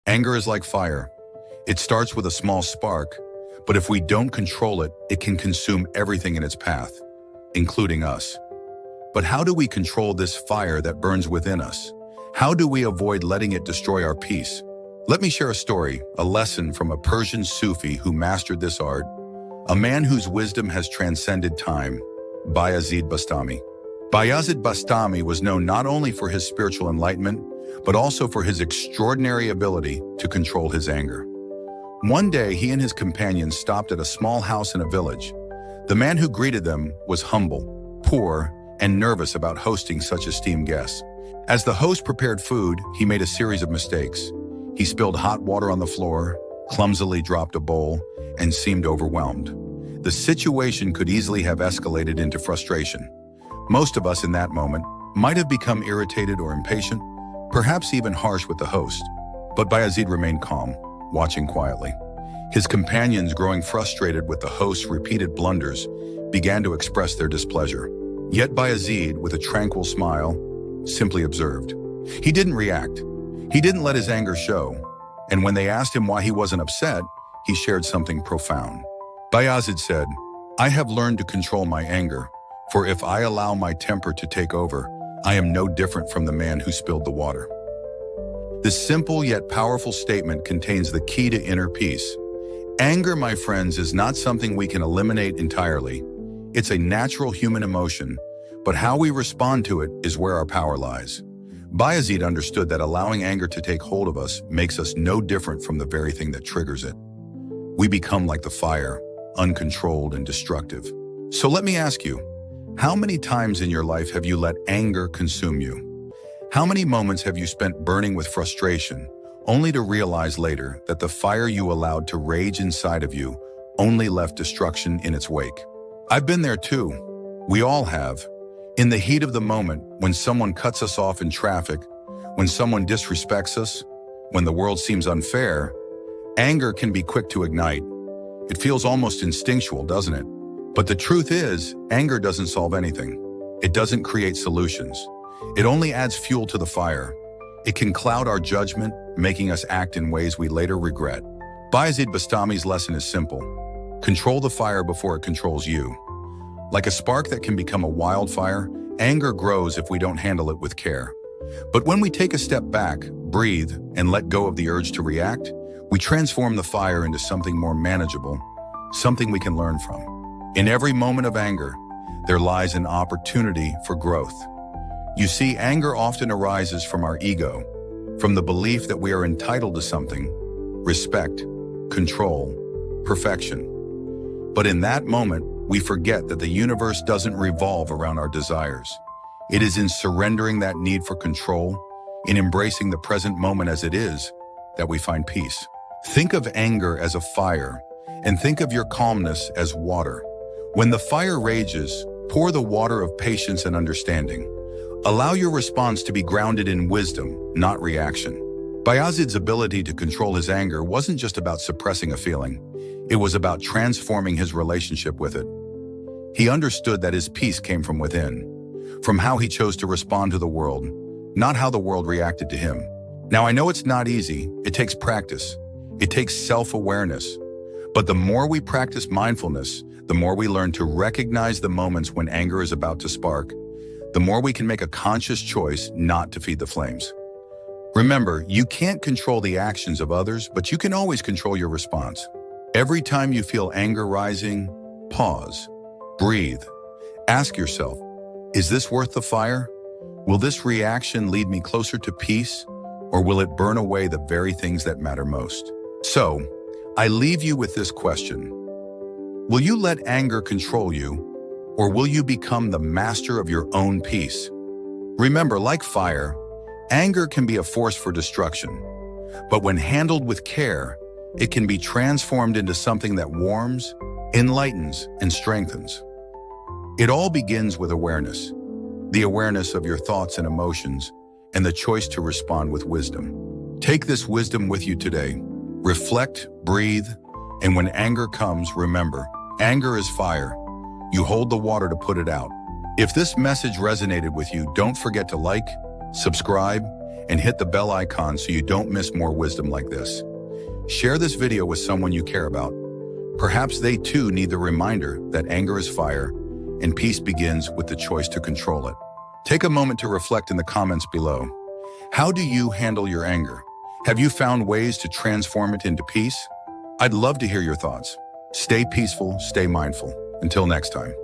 Anger is like fire. It starts with a small spark, but if we don't control it, it can consume everything in its path, including us. But how do we control this fire that burns within us? How do we avoid letting it destroy our peace? Let me share a story, a lesson from a Persian Sufi who mastered this art, a man whose wisdom has transcended time, Bayazid Bastami. Bayazid Bastami was known not only for his spiritual enlightenment, but also for his extraordinary ability to control his anger. One day, he and his companions stopped at a small house in a village. The man who greeted them was humble, poor, and nervous about hosting such esteemed guests. As the host prepared food, he made a series of mistakes. He spilled hot water on the floor, clumsily dropped a bowl, and seemed overwhelmed. The situation could easily have escalated into frustration. Most of us in that moment might have become irritated or impatient, perhaps even harsh with the host. But Bayazid remained calm, watching quietly. His companions, growing frustrated with the host's repeated blunders, began to express their displeasure. Yet Bayazid, with a tranquil smile, simply observed. He didn't react. He didn't let his anger show. And when they asked him why he wasn't upset, he shared something profound. Bayazid said, "I have learned to control my anger, for if I allow my temper to take over, I am no different from the man who spilled the water." This simple yet powerful statement contains the key to inner peace. Anger, my friends, is not something we can eliminate entirely. It's a natural human emotion, but how we respond to it is where our power lies. Bayazid understood that allowing anger to take hold of us makes us no different from the very thing that triggers it. We become like the fire, uncontrolled and destructive. So let me ask you, how many times in your life have you let anger consume you? How many moments have you spent burning with frustration, only to realize later that the fire you allowed to rage inside of you only left destruction in its wake? I've been there too. We all have. In the heat of the moment, when someone cuts us off in traffic, when someone disrespects us, when the world seems unfair, anger can be quick to ignite. It feels almost instinctual, doesn't it? But the truth is, anger doesn't solve anything. It doesn't create solutions. It only adds fuel to the fire. It can cloud our judgment, making us act in ways we later regret. Bayazid Bastami's lesson is simple. Control the fire before it controls you. Like a spark that can become a wildfire, anger grows if we don't handle it with care. But when we take a step back, breathe, and let go of the urge to react, we transform the fire into something more manageable, something we can learn from. In every moment of anger, there lies an opportunity for growth. You see, anger often arises from our ego, from the belief that we are entitled to something, respect, control, perfection. But in that moment, we forget that the universe doesn't revolve around our desires. It is in surrendering that need for control, in embracing the present moment as it is, that we find peace. Think of anger as a fire, and think of your calmness as water. When the fire rages, pour the water of patience and understanding. Allow your response to be grounded in wisdom, not reaction. Bayazid's ability to control his anger wasn't just about suppressing a feeling. It was about transforming his relationship with it. He understood that his peace came from within, from how he chose to respond to the world, not how the world reacted to him. Now, I know it's not easy. It takes practice. It takes self-awareness. But the more we practice mindfulness, the more we learn to recognize the moments when anger is about to spark, the more we can make a conscious choice not to feed the flames. Remember, you can't control the actions of others, but you can always control your response. Every time you feel anger rising, pause, breathe. Ask yourself, is this worth the fire? Will this reaction lead me closer to peace, or will it burn away the very things that matter most? So, I leave you with this question. Will you let anger control you, or will you become the master of your own peace? Remember, like fire, anger can be a force for destruction, but when handled with care, it can be transformed into something that warms, enlightens, and strengthens. It all begins with awareness, the awareness of your thoughts and emotions, and the choice to respond with wisdom. Take this wisdom with you today. Reflect, breathe, and when anger comes, remember, anger is fire. You hold the water to put it out. If this message resonated with you, don't forget to like, subscribe, and hit the bell icon so you don't miss more wisdom like this. Share this video with someone you care about. Perhaps they too need the reminder that anger is fire, and peace begins with the choice to control it. Take a moment to reflect in the comments below. How do you handle your anger? Have you found ways to transform it into peace? I'd love to hear your thoughts. Stay peaceful, stay mindful. Until next time.